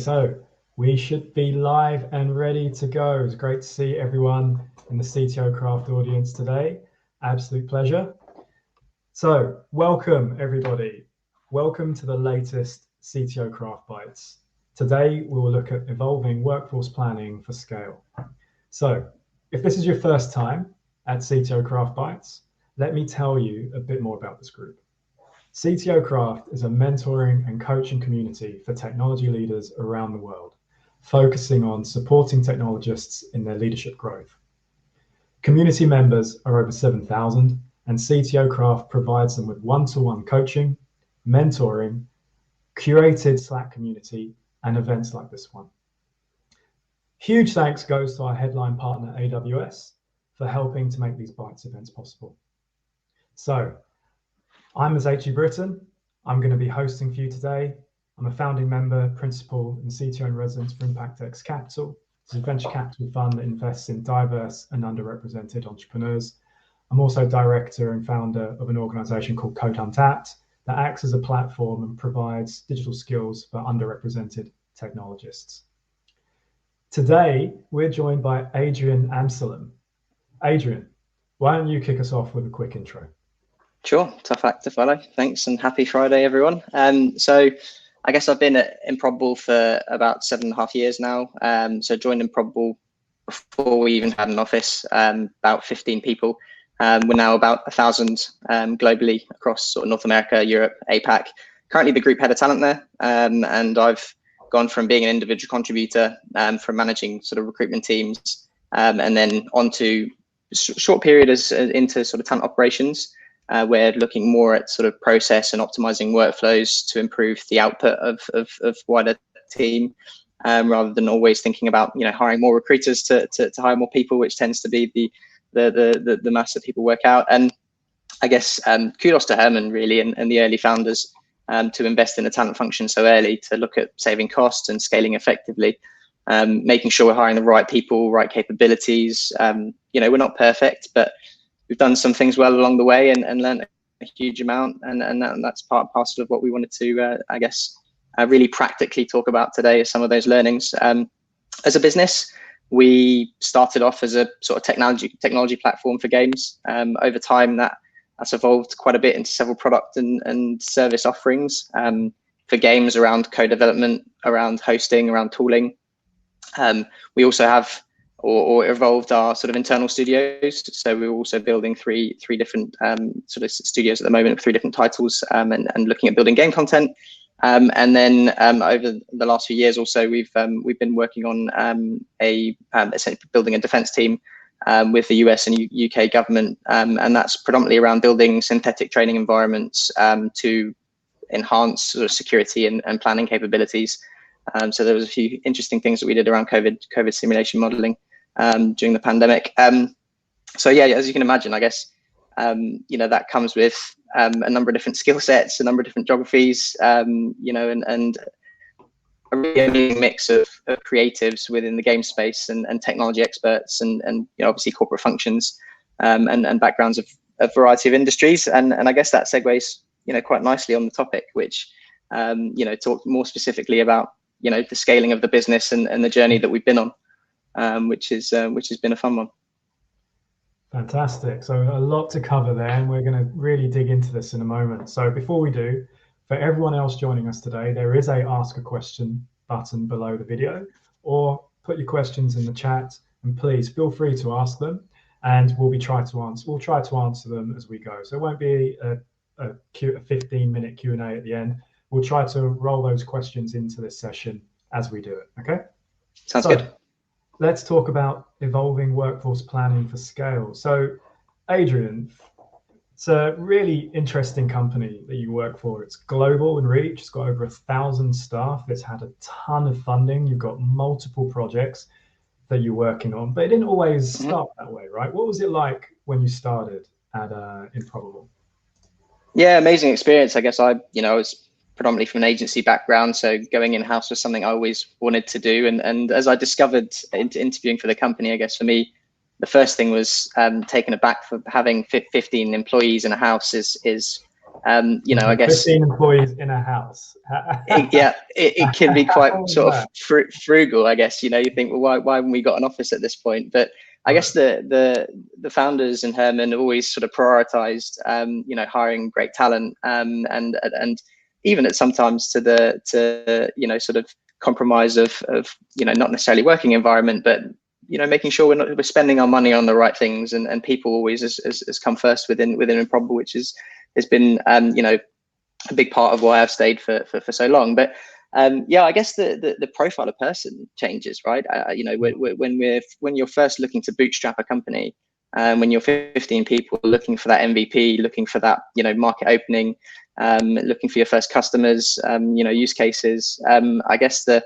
so we should be live and ready to go. It's great to see everyone in the CTO Craft audience today. Absolute pleasure. So welcome everybody. Welcome to the latest CTO Craft Bytes. Today we will look at evolving workforce planning for scale. So if this is your first time at CTO Craft Bytes, let me tell you a bit more about this group. CTO Craft is a mentoring and coaching community for technology leaders around the world, focusing on supporting technologists in their leadership growth. Community members are over 7,000, and CTO Craft provides them with one-to-one coaching, mentoring, curated Slack community, and events like this one. Huge thanks goes to our headline partner, AWS, for helping to make these Bytes events possible. So, I'm Ezechi Britton. I'm going to be hosting for you today. I'm a founding member, principal, and CTO in residence for ImpactX Capital. It's a venture capital fund that invests in diverse and underrepresented entrepreneurs. I'm also director and founder of an organization called Code Untapped that acts as a platform and provides digital skills for underrepresented technologists. Today, we're joined by Adrien Amsellem. Adrien, why don't you kick us off with a quick intro? Sure, tough act to follow. Thanks and happy Friday, everyone. So I guess I've been at Improbable for about 7.5 years now. So joined Improbable before we even had an office, about 15 people. We're now about 1,000 globally across sort of North America, Europe, APAC. Currently the group head of talent there, and I've gone from being an individual contributor, from managing sort of recruitment teams, and then on to short period into sort of talent operations. We're looking more at sort of process and optimizing workflows to improve the output of wider team, rather than always thinking about hiring more recruiters to hire more people, which tends to be the mass that people work out. And I guess kudos to Herman really and the early founders to invest in the talent function so early, to look at saving costs and scaling effectively, making sure we're hiring the right people, right capabilities. We're not perfect, but we've done some things well along the way and learned a huge amount, and that's part and parcel of what we wanted to, I guess, really practically talk about today, is some of those learnings. As a business, we started off as a sort of technology platform for games. Over time, that's evolved quite a bit into several product and service offerings for games around co-development, around hosting, around tooling. We also have or evolved our sort of internal studios. So we're also building three different sort of studios at the moment with 3 different titles, and looking at building game content. And then over the last few years also, we've been working on essentially building a defense team with the US and UK government, and that's predominantly around building synthetic training environments to enhance sort of security and planning capabilities. So there was a few interesting things that we did around COVID simulation modeling during the pandemic. So yeah, as you can imagine, I guess that comes with a number of different skill sets, a number of different geographies, and a really mix of creatives within the game space and technology experts and obviously corporate functions and backgrounds of a variety of industries. And I guess that segues quite nicely on the topic, which talk more specifically about the scaling of the business and the journey that we've been on, which has been a fun one. Fantastic. So a lot to cover there, and we're going to really dig into this in a moment. So before we do, for everyone else joining us today, there is a ask a question button below the video, or put your questions in the chat, and please feel free to ask them, and we'll try to answer them as we go. So it won't be a 15-minute Q&A at the end. We'll try to roll those questions into this session as we do it. Okay? Sounds good. Let's talk about evolving workforce planning for scale. So, Adrien, it's a really interesting company that you work for. It's global in reach. It's got over 1,000 staff. It's had a ton of funding. You've got multiple projects that you're working on, but it didn't always start that way, right? What was it like when you started at Improbable? Yeah, amazing experience. I guess I was predominantly from an agency background, so going in-house was something I always wanted to do. And as I discovered interviewing for the company, I guess for me, the first thing was taken aback for having 15 employees in a house is I guess 15 employees in a house. it can be quite sort of frugal, I guess. You think, well, why haven't we got an office at this point? But I guess the founders and Herman have always sort of prioritized, hiring great talent, and even at sometimes to sort of compromise of not necessarily working environment, but making sure we're spending our money on the right things, and people always has come first within Improbable, which has been a big part of why I've stayed for so long. But I guess the profile of person changes, right? When you're first looking to bootstrap a company, when you're 15 people looking for that MVP, looking for that market opening, looking for your first customers, use cases, I guess the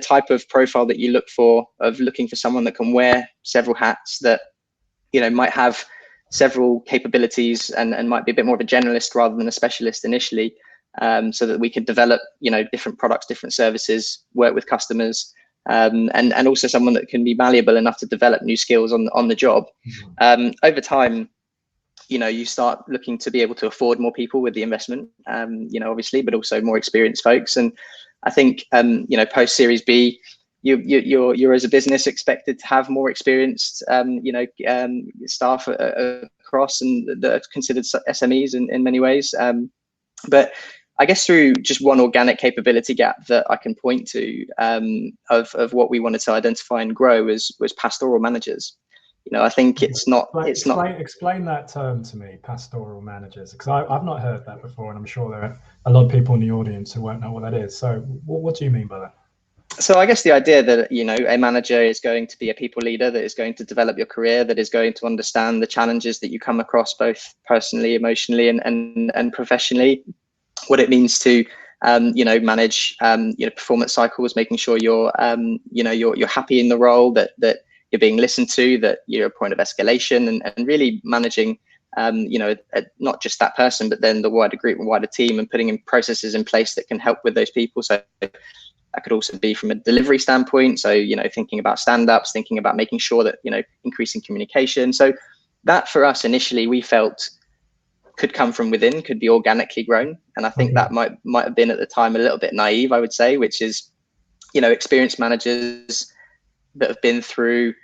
type of profile that you look for, of looking for someone that can wear several hats, that might have several capabilities and might be a bit more of a generalist rather than a specialist initially, so that we could develop different products, different services, work with customers, and also someone that can be malleable enough to develop new skills on the job. Over time, you start looking to be able to afford more people with the investment, obviously, but also more experienced folks. And I think post Series B, you're as a business expected to have more experienced staff across, and that are considered SMEs in many ways. But I guess through just one organic capability gap that I can point to, of what we wanted to identify and grow was pastoral managers. I think Explain that term to me, pastoral managers, because I've not heard that before, and I'm sure there are a lot of people in the audience who won't know what that is. So what do you mean by that? So I guess the idea that, a manager is going to be a people leader, that is going to develop your career, that is going to understand the challenges that you come across, both personally, emotionally, and professionally, what it means to, manage, performance cycles, making sure you're happy in the role, that you're being listened to, that you're a point of escalation, and really managing, not just that person, but then the wider group and wider team, and putting in processes in place that can help with those people. So that could also be from a delivery standpoint. So, thinking about stand-ups, thinking about making sure that, increasing communication. So that for us initially, we felt could come from within, could be organically grown. And I think that might have been at the time a little bit naive, I would say, which is, experienced managers that have been through,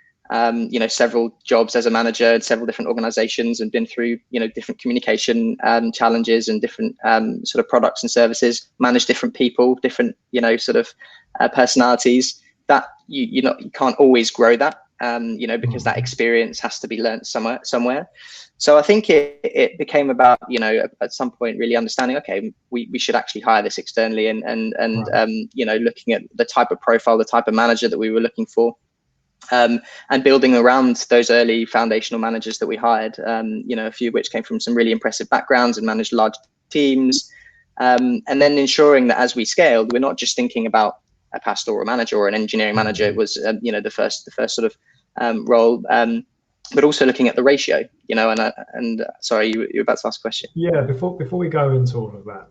several jobs as a manager in several different organizations, and been through, different communication challenges and different sort of products and services, manage different people, different, personalities, that you can't always grow that, because that experience has to be learned somewhere. So I think it became about, at some point really understanding, okay, we should actually hire this externally, and looking at the type of profile, the type of manager that we were looking for. And building around those early foundational managers that we hired, a few of which came from some really impressive backgrounds and managed large teams, and then ensuring that as we scaled, we're not just thinking about a pastoral manager or an engineering manager was the first sort of role, but also looking at the ratio, and sorry, you were about to ask a question. Yeah, before we go into all of that,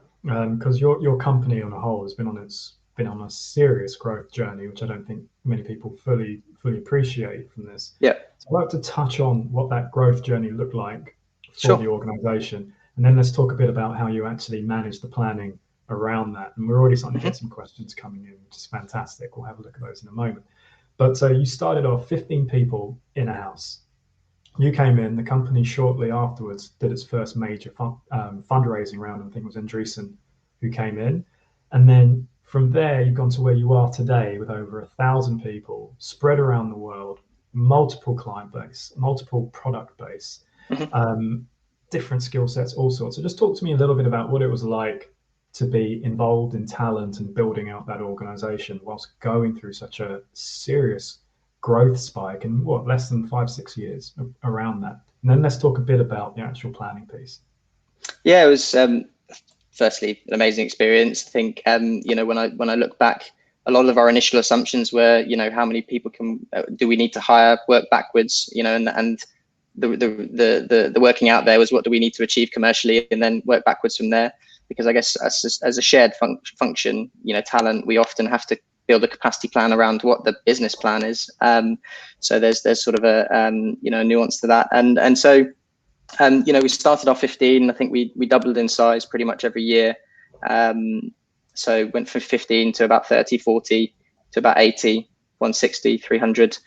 because your company on a whole has been on a serious growth journey, which I don't think many people fully appreciate from this. Yeah. So I'd like to touch on what that growth journey looked like for the organization, and then let's talk a bit about how you actually manage the planning around that. And we're already starting to get some questions coming in, which is fantastic. We'll have a look at those in a moment. But so you started off 15 people in a house. You came in, the company shortly afterwards did its first major fundraising round. I think it was Adrien who came in. And then from there, you've gone to where you are today with over 1,000 people spread around the world, multiple client base, multiple product base, different skill sets, all sorts. So just talk to me a little bit about what it was like to be involved in talent and building out that organization whilst going through such a serious growth spike in less than 5-6 years around that. And then let's talk a bit about the actual planning piece. Yeah, it was firstly an amazing experience. I think when I look back, a lot of our initial assumptions were, how many people do we need to hire, work backwards, and the working out there was what do we need to achieve commercially, and then work backwards from there. Because I guess as a shared function, talent, we often have to build a capacity plan around what the business plan is. So there's sort of a nuance to that, and so We started off 15. I think we doubled in size pretty much every year. So went from 15 to about 30, 40 to about 80, 160, 300.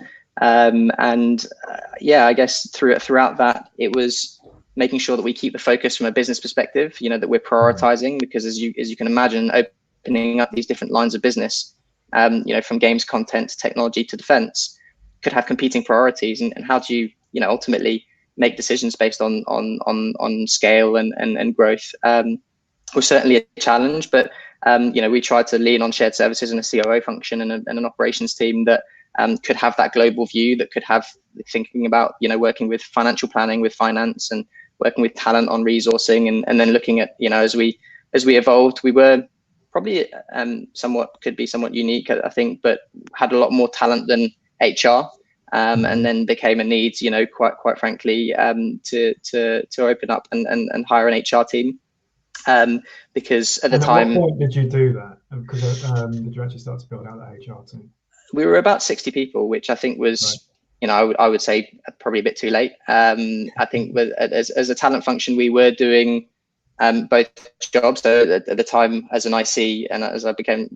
I guess throughout that, it was making sure that we keep the focus from a business perspective, that we're prioritizing, because as you can imagine, opening up these different lines of business, from games content to technology to defense, could have competing priorities, and how do you, ultimately make decisions based on scale and growth. Was certainly a challenge, but we tried to lean on shared services and a COO function and an operations team that could have that global view, that could have thinking about, working with financial planning, with finance, and working with talent on resourcing, and then looking at, as we evolved, we were probably could be somewhat unique, I think, but had a lot more talent than HR. And then became a need, quite frankly, to open up and hire an HR team. Because at the time, at what point did you do that? Because did you actually start to build out that HR team? We were about 60 people, which I think was, right, I would say probably a bit too late. I think as a talent function, we were doing both jobs. So at the time, as an IC, and as I began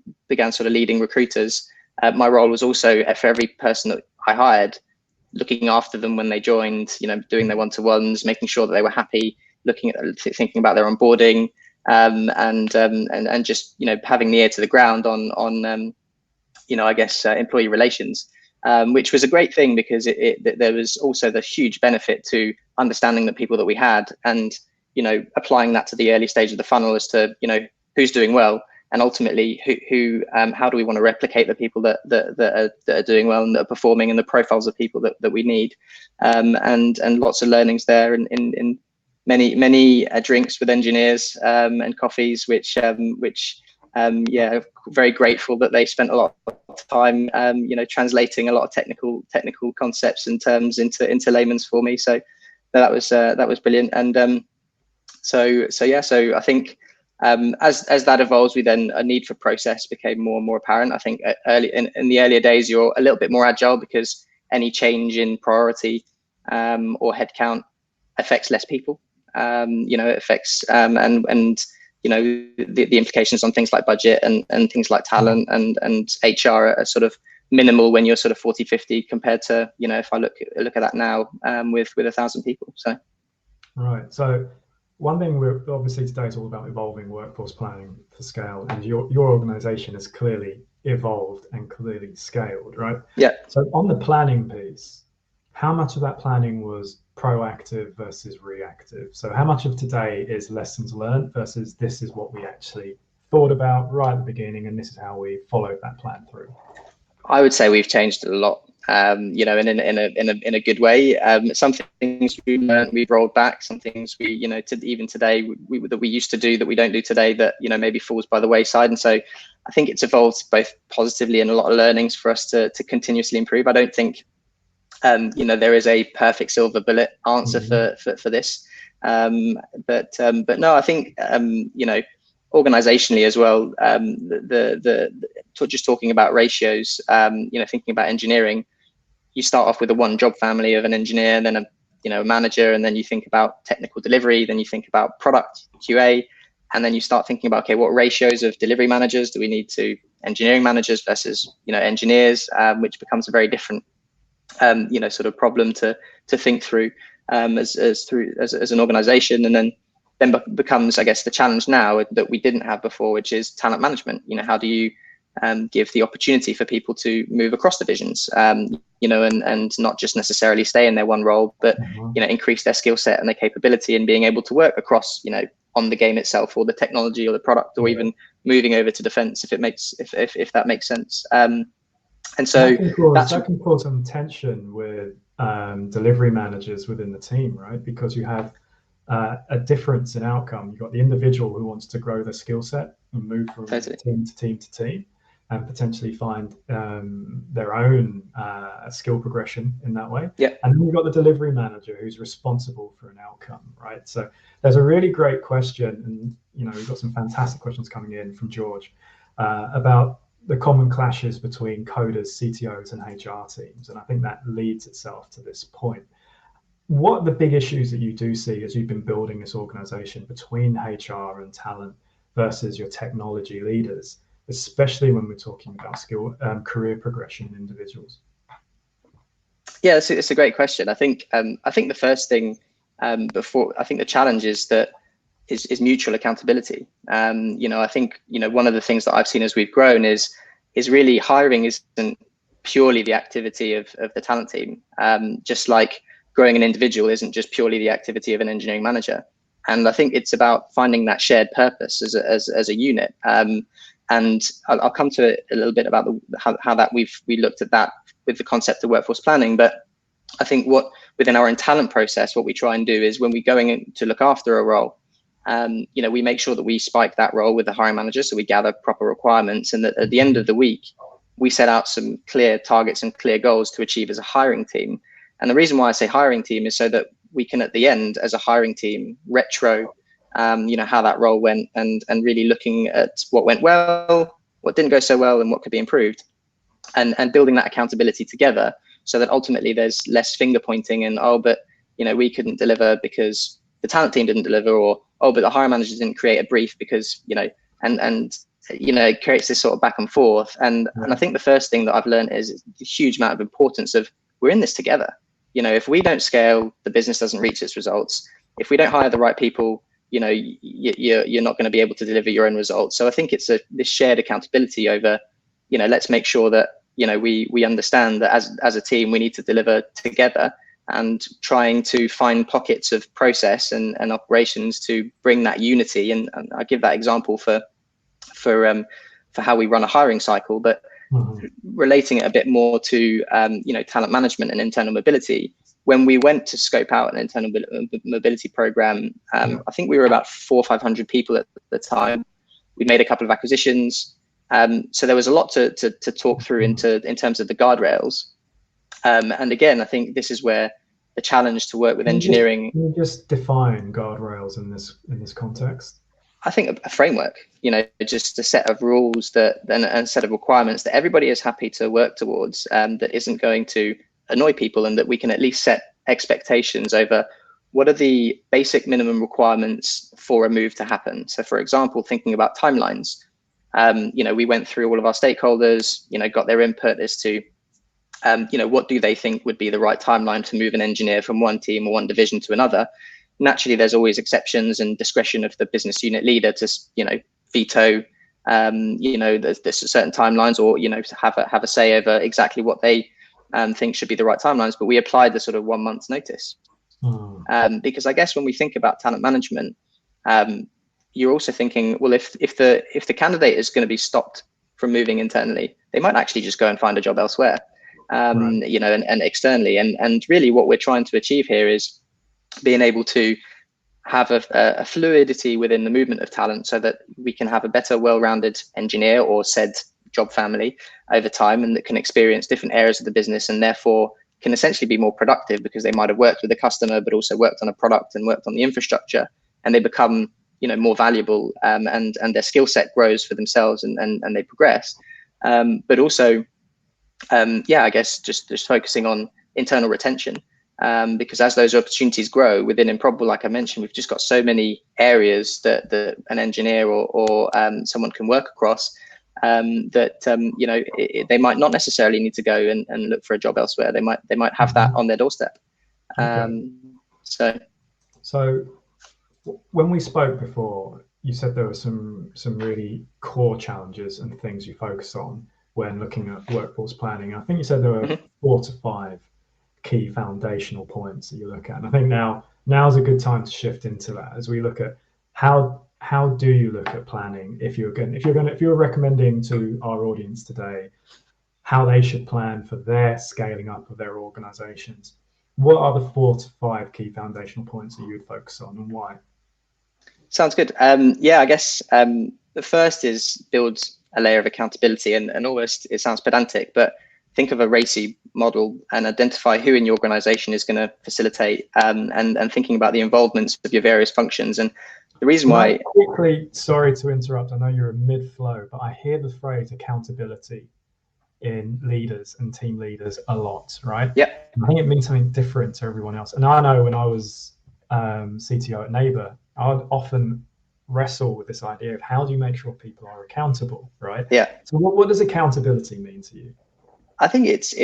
sort of leading recruiters, my role was also, for every person that I hired, looking after them when they joined, doing their one-to-ones, making sure that they were happy, thinking about their onboarding, and just, having the ear to the ground on I guess, employee relations, which was a great thing, because there was also the huge benefit to understanding the people that we had, and, applying that to the early stage of the funnel as to, who's doing well, and ultimately how do we want to replicate the people that are doing well and that are performing, and the profiles of people that we need, and lots of learnings there, in many drinks with engineers, and coffees, which very grateful that they spent a lot of time, translating a lot of technical concepts and terms into layman's for me. So that was brilliant. And so I think as that evolves, a need for process became more and more apparent. I think in the earlier days, you're a little bit more agile, because any change in priority or headcount affects less people. It affects and the implications on things like budget and things like talent and HR are sort of minimal when you're sort of 40, 50 compared to, if I look at that now, with 1,000 people. So right. So one thing we're obviously today is all about evolving workforce planning for scale, and your organization has clearly evolved and clearly scaled, right? Yeah. So on the planning piece, how much of that planning was proactive versus reactive? So how much of today is lessons learned versus this is what we actually thought about right at the beginning, and this is how we followed that plan through? I would say we've changed a lot, in a good way. Some things we learned, we've rolled back. Some things we, even today that we used to do that we don't do today, that maybe falls by the wayside. And so I think it's evolved both positively and a lot of learnings for us to continuously improve. I don't think there is a perfect silver bullet answer for this, but no, I think organizationally as well, just talking about ratios, thinking about engineering, you start off with a one job family of an engineer, and then a manager, and then you think about technical delivery, then you think about product QA, and then you start thinking about, okay, what ratios of delivery managers do we need to engineering managers versus engineers, which becomes a very different sort of problem to think through as an organization. And then becomes, I guess, the challenge now that we didn't have before, which is talent management. How do you give the opportunity for people to move across divisions, and not just necessarily stay in their one role, but increase their skill set and their capability in being able to work across, on the game itself, or the technology, or the product, or even moving over to defense, if that makes sense. And so that can cause some tension with delivery managers within the team, right? Because you have a difference in outcome. You've got the individual who wants to grow their skill set and move from team to team to team, and potentially find their own skill progression in that way. Yeah. And then you've got the delivery manager who's responsible for an outcome, right? So there's a really great question, and we've got some fantastic questions coming in from George about the common clashes between coders, CTOs, and HR teams. And I think that leads itself to this point. what are the big issues that you do see as you've been building this organization between HR and talent versus your technology leaders, especially when we're talking about career progression in individuals? Yeah, it's a great question. I think the first thing I think the challenge is that is mutual accountability. I think one of the things that I've seen as we've grown is really hiring isn't purely the activity of the talent team. Just like growing an individual isn't just purely the activity of an engineering manager. And I think it's about finding that shared purpose as a unit. And I'll come to it a little bit about how that we looked at that with the concept of workforce planning. But I think within our own talent process, what we try and do is when we're going in to look after a role, we make sure that we spike that role with the hiring manager, so we gather proper requirements, and that at the end of the week, we set out some clear targets and clear goals to achieve as a hiring team. And the reason why I say hiring team is so that we can, at the end, as a hiring team, retro, how that role went, and really looking at what went well, what didn't go so well, and what could be improved, and building that accountability together, so that ultimately there's less finger pointing and but we couldn't deliver because the talent team didn't deliver, or but the hiring manager didn't create a brief because it creates this sort of back and forth. And I think the first thing that I've learned is the huge amount of importance of we're in this together. If we don't scale, the business doesn't reach its results. If we don't hire the right people, you're not going to be able to deliver your own results. So I think it's this shared accountability over, let's make sure that we understand that as a team we need to deliver together, and trying to find pockets of process and operations to bring that unity. And I give that example for how we run a hiring cycle, but relating it a bit more to talent management and internal mobility. When we went to scope out an internal mobility program, I think we were about 400 or 500 people at the time. We made a couple of acquisitions, so there was a lot to talk through in terms of the guardrails. And again, I think this is where the challenge to work with engineering. Can you just define guardrails in this context? I think a framework, just a set of rules and a set of requirements that everybody is happy to work towards, that isn't going to annoy people, and that we can at least set expectations over what are the basic minimum requirements for a move to happen. So, for example, thinking about timelines, we went through all of our stakeholders, got their input as to what do they think would be the right timeline to move an engineer from one team or one division to another. Naturally, there's always exceptions and discretion of the business unit leader to, veto, there's certain timelines, or, have a say over exactly what they think should be the right timelines. But we applied the sort of 1 month's notice. Because I guess when we think about talent management, you're also thinking, well, if the candidate is going to be stopped from moving internally, they might actually just go and find a job elsewhere, and externally. And really what we're trying to achieve here is being able to have a fluidity within the movement of talent, so that we can have a better, well-rounded engineer or said job family over time, and that can experience different areas of the business, and therefore can essentially be more productive because they might have worked with a customer, but also worked on a product and worked on the infrastructure, and they become more valuable, and their skill set grows for themselves, and they progress. But also, I guess just focusing on internal retention. Because as those opportunities grow within Improbable, like I mentioned, we've just got so many areas that an engineer or someone can work across, that they might not necessarily need to go and look for a job elsewhere. They might have that on their doorstep. So when we spoke before, you said there were some really core challenges and things you focus on when looking at workforce planning. I think you said there were 4 to 5 key foundational points that you look at, and I think now's a good time to shift into that as we look at how do you look at planning if you're recommending to our audience today how they should plan for their scaling up of their organizations. What are the 4 to 5 key foundational points that you would focus on, and why? Sounds good. I guess the first is build a layer of accountability, and almost it sounds pedantic, but think of a RACI model and identify who in your organization is going to facilitate, and thinking about the involvements of your various functions. And the reason why... Quickly, sorry to interrupt, I know you're in mid-flow, but I hear the phrase accountability. in leaders and team leaders a lot, right? Yeah. And I think it means something different to everyone else. And I know when I was CTO at Neighbor, I would often wrestle with this idea of how do you make sure people are accountable, right? Yeah. So what does accountability mean to you? I think it's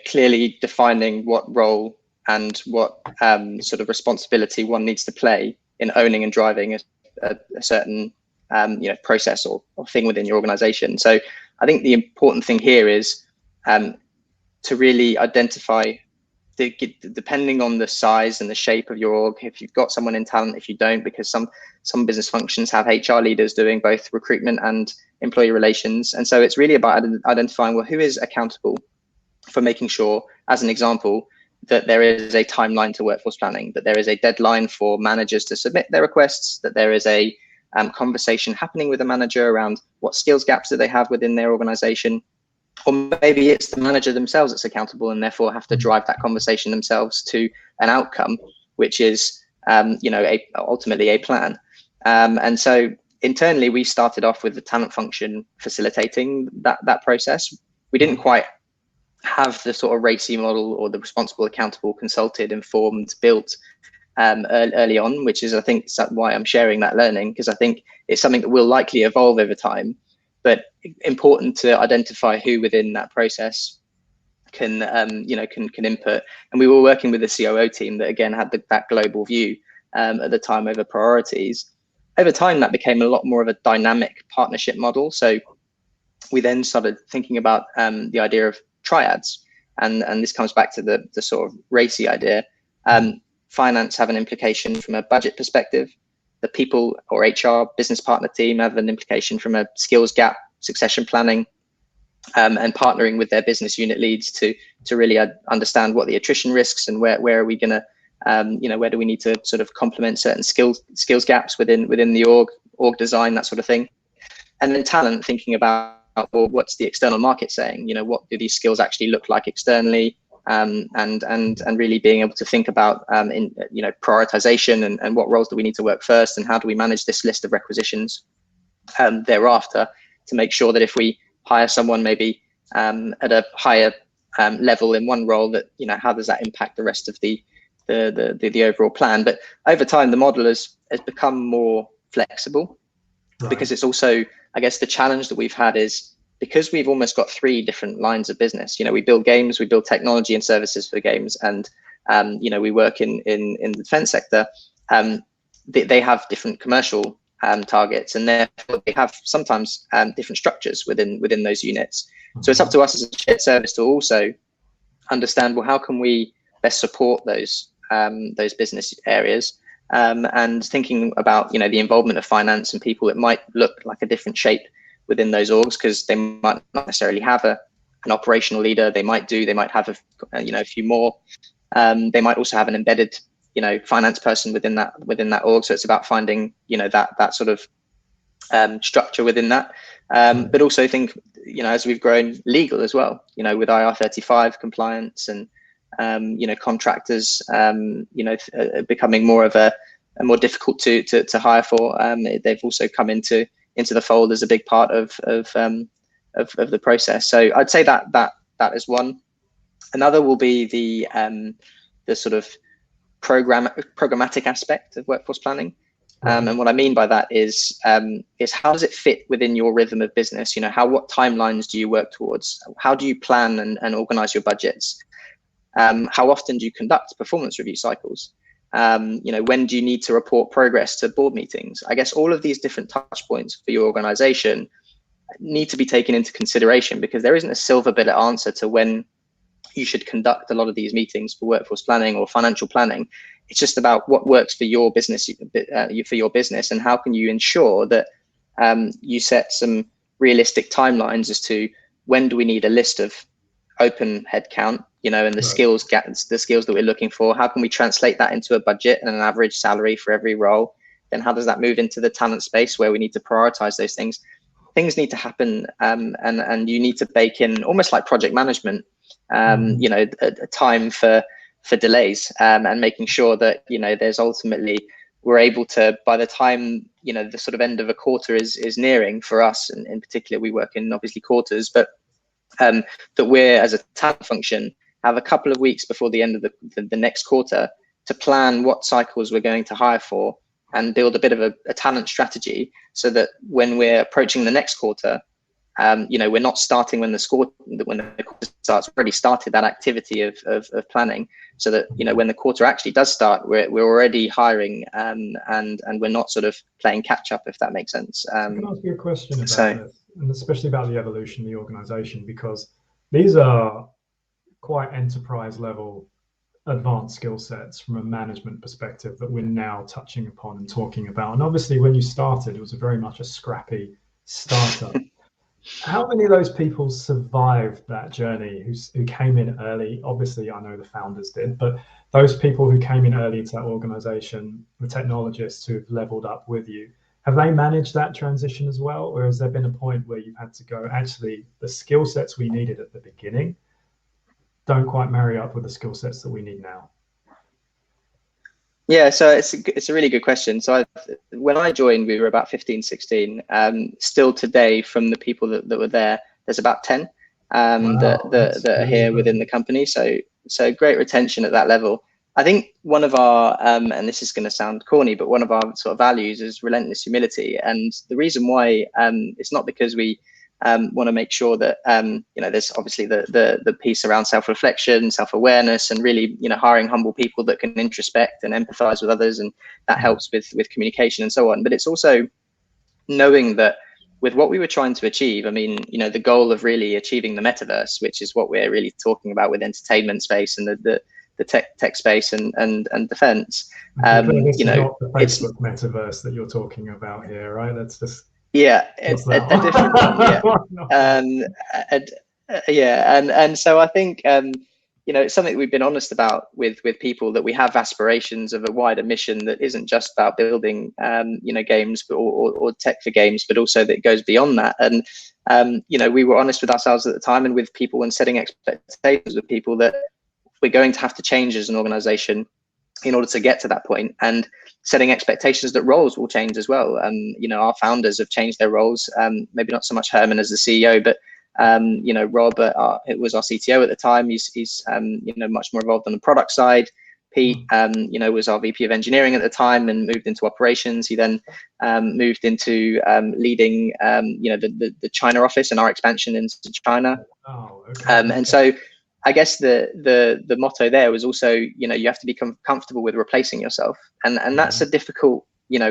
clearly defining what role and what sort of responsibility one needs to play in owning and driving a certain process or thing within your organization. So I think the important thing here is to really identify, depending on the size and the shape of your org, if you've got someone in talent, if you don't, because some business functions have HR leaders doing both recruitment and employee relations. And so it's really about identifying, well, who is accountable for making sure, as an example, that there is a timeline to workforce planning, that there is a deadline for managers to submit their requests, that there is a conversation happening with the manager around what skills gaps do they have within their organization. Or maybe it's the manager themselves that's accountable and therefore have to drive that conversation themselves to an outcome, which is, ultimately a plan. And so internally, we started off with the talent function facilitating that process. We didn't quite have the sort of RACI model or the responsible, accountable, consulted, informed, built early on, which is, I think, why I'm sharing that learning, because I think it's something that will likely evolve over time. But important to identify who within that process can input. And we were working with the COO team that again had that global view at the time over priorities. Over time, that became a lot more of a dynamic partnership model. So we then started thinking about the idea of triads, and this comes back to the sort of RACI idea. Finance have an implication from a budget perspective. The people or HR business partner team have an implication from a skills gap, succession planning, and partnering with their business unit leads to really understand what the attrition risks and where are we going to, where do we need to sort of complement certain skills gaps within the org design, that sort of thing. And then talent, thinking about, well, what's the external market saying? What do these skills actually look like externally? And really being able to think about prioritization and what roles do we need to work first, and how do we manage this list of requisitions thereafter to make sure that if we hire someone maybe at a higher level in one role, that how does that impact the rest of the overall plan? But over time, the model has become more flexible, right? Because it's also, I guess, the challenge that we've had is, because we've almost got three different lines of business. We build games, we build technology and services for games, and we work in the defense sector. They have different commercial targets, and therefore they have sometimes different structures within those units. So it's up to us as a shared service to also understand, well, how can we best support those business areas, and thinking about the involvement of finance and people. It might look like a different shape within those orgs, because they might not necessarily have an operational leader. They might have a few more. They might also have an embedded finance person within that org. So it's about finding that sort of structure within that. But also think as we've grown, legal as well. With IR35 compliance and contractors becoming more of a more difficult to hire for. They've also come into the fold as a big part of the process. So I'd say that is one. Another will be the sort of programmatic aspect of workforce planning. And what I mean by that is how does it fit within your rhythm of business? What timelines do you work towards? How do you plan and organize your budgets? How often do you conduct performance review cycles? When do you need to report progress to board meetings? I guess all of these different touch points for your organization need to be taken into consideration, because there isn't a silver bullet answer to when you should conduct a lot of these meetings for workforce planning or financial planning. It's just about what works for your business, and how can you ensure that you set some realistic timelines as to when do we need a list of open headcount, and the skills that we're looking for. How can we translate that into a budget and an average salary for every role? Then how does that move into the talent space, where we need to prioritize those things? Things need to happen, and you need to bake in, almost like project management, a time for delays, and making sure that there's ultimately, we're able to, by the time the sort of end of a quarter is nearing for us, and in particular we work in obviously quarters, but that we're, as a talent function, have a couple of weeks before the end of the next quarter to plan what cycles we're going to hire for and build a bit of a talent strategy, so that when we're approaching the next quarter, we're not starting when the quarter starts. We've already started that activity of planning, so that when the quarter actually does start, we're already hiring, and we're not sort of playing catch up, if that makes sense. I can ask you a question about this, and especially about the evolution of the organization, because these are quite enterprise level advanced skill sets from a management perspective that we're now touching upon and talking about. And obviously when you started, it was very much a scrappy startup. How many of those people survived that journey, who came in early? Obviously, I know the founders did, but those people who came in early into that organization, the technologists who've leveled up with you, have they managed that transition as well? Or has there been a point where you've had to go, actually, the skill sets we needed at the beginning don't quite marry up with the skill sets that we need now? Yeah, so it's a really good question. So when I joined, we were about 15, 16. Still today, from the people that were there, there's about 10 that are here within the company. So great retention at that level. I think one of our, and this is going to sound corny, but one of our sort of values is relentless humility. And the reason why, it's not because we want to make sure that there's obviously the piece around self-reflection, self-awareness, and really hiring humble people that can introspect and empathize with others, and that helps with communication and so on. But it's also knowing that with what we were trying to achieve, I mean, the goal of really achieving the metaverse, which is what we're really talking about with entertainment space and the tech space and defense. Not the Facebook metaverse that you're talking about here, right? That's just it's a different one. And so I think it's something we've been honest about with people, that we have aspirations of a wider mission that isn't just about building games or tech for games, but also that it goes beyond that. And we were honest with ourselves at the time and with people, and setting expectations with people that we're going to have to change as an organization in order to get to that point, and setting expectations that roles will change as well. Our founders have changed their roles, maybe not so much Herman as the CEO, but Rob, it was our CTO at the time. He's much more involved on the product side. Pete, was our VP of engineering at the time and moved into operations. He then moved into leading, the China office and our expansion into China. Oh, okay. And so I guess the motto there was also, you have to become comfortable with replacing yourself, and that's a difficult,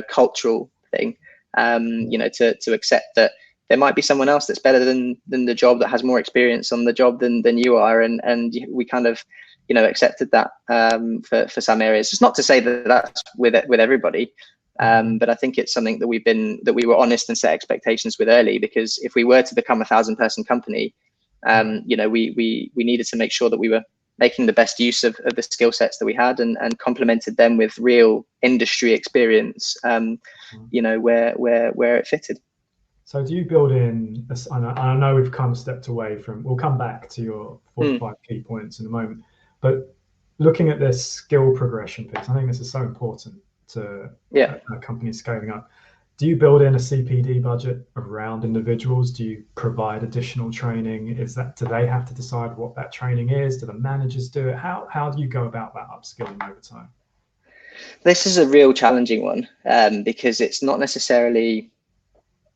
cultural thing, to accept that there might be someone else that's better than the job, that has more experience on the job than you are, and we kind of, accepted that for some areas. It's not to say that that's with everybody, but I think it's something that we were honest and set expectations with early, because if we were to become a 1,000-person company, we needed to make sure that we were making the best use of the skill sets that we had, and complemented them with real industry experience, where it fitted. So do you build in, I know we've kind of stepped away from, we'll come back to your 45 key points in a moment, but looking at this skill progression piece, I think this is so important to companies scaling up. Do you build in a CPD budget around individuals? Do you provide additional training? Do they have to decide what that training is? Do the managers do it? How do you go about that upskilling over time? This is a real challenging one, because it's not necessarily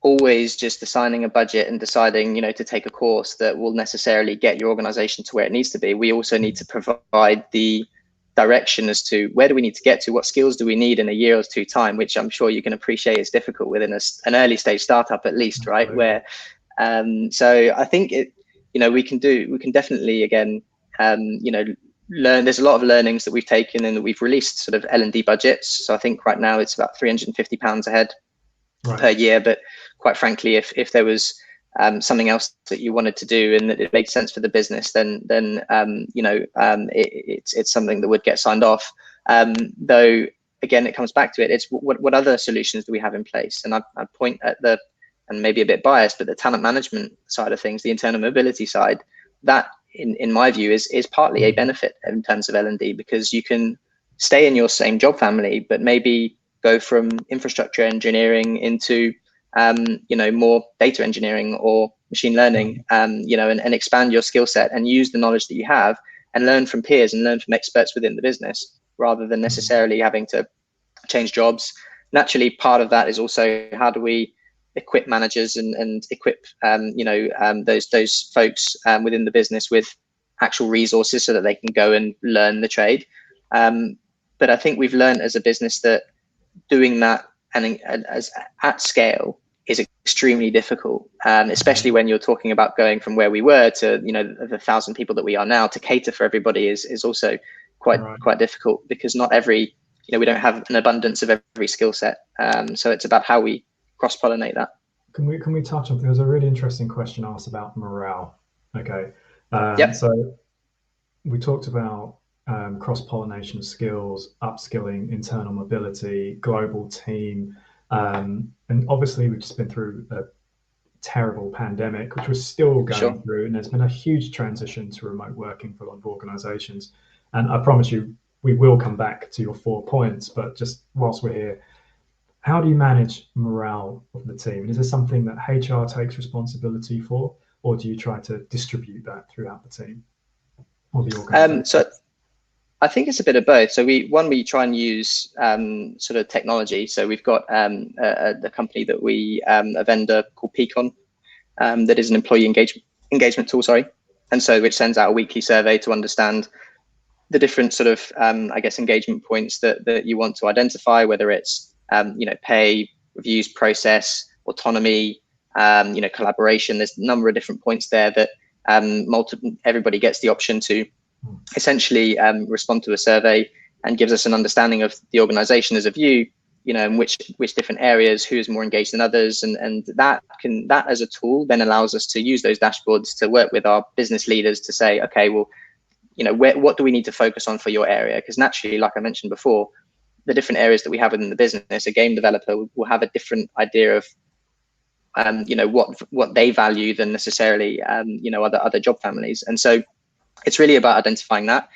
always just assigning a budget and deciding, to take a course that will necessarily get your organization to where it needs to be. We also need to provide the direction as to where do we need to get to, what skills do we need in a year or two time, which I'm sure you can appreciate is difficult within an early stage startup, at least, right? Where so I think we can definitely, again, learn. There's a lot of learnings that we've taken and that we've released sort of L&D budgets. So I think right now it's about £350 a head per year, but quite frankly, if there was something else that you wanted to do and that it made sense for the business, then it's something that would get signed off. Though again, it comes back to it. It's what other solutions do we have in place? And I point at and maybe a bit biased, but the talent management side of things, the internal mobility side, that in my view is partly a benefit in terms of L&D, because you can stay in your same job family, but maybe go from infrastructure engineering into more data engineering, or machine learning, and expand your skill set and use the knowledge that you have and learn from peers and learn from experts within the business, rather than necessarily having to change jobs. Naturally, part of that is also how do we equip managers and equip those folks within the business with actual resources so that they can go and learn the trade. But I think we've learned as a business that doing that and as at scale is extremely difficult, especially when you're talking about going from where we were to the 1,000 people that we are now. To cater for everybody is also quite difficult, because not every we don't have an abundance of every skill set. So it's about how we cross-pollinate that. Can we touch on, there's a really interesting question asked about morale. Okay. So we talked about cross-pollination skills, upskilling, internal mobility, global team. And obviously we've just been through a terrible pandemic, which we're still going through. And there's been a huge transition to remote working for a lot of organizations. And I promise you, we will come back to your 4 points, but just whilst we're here, how do you manage morale of the team? And is this something that HR takes responsibility for, or do you try to distribute that throughout the team or the organization? So I think it's a bit of both. So we try and use sort of technology. So we've got the company that a vendor called Peakon, that is an employee engagement tool, and so which sends out a weekly survey to understand the different sort of engagement points that you want to identify, whether it's pay, reviews, process, autonomy, collaboration. There's a number of different points there that everybody gets the option to essentially respond to a survey, and gives us an understanding of the organization as a view, and which different areas, who is more engaged than others, and that as a tool then allows us to use those dashboards to work with our business leaders to say, okay, well, what do we need to focus on for your area? Because naturally, like I mentioned before, the different areas that we have within the business, a game developer will have a different idea of what they value than necessarily other job families. And so it's really about identifying that.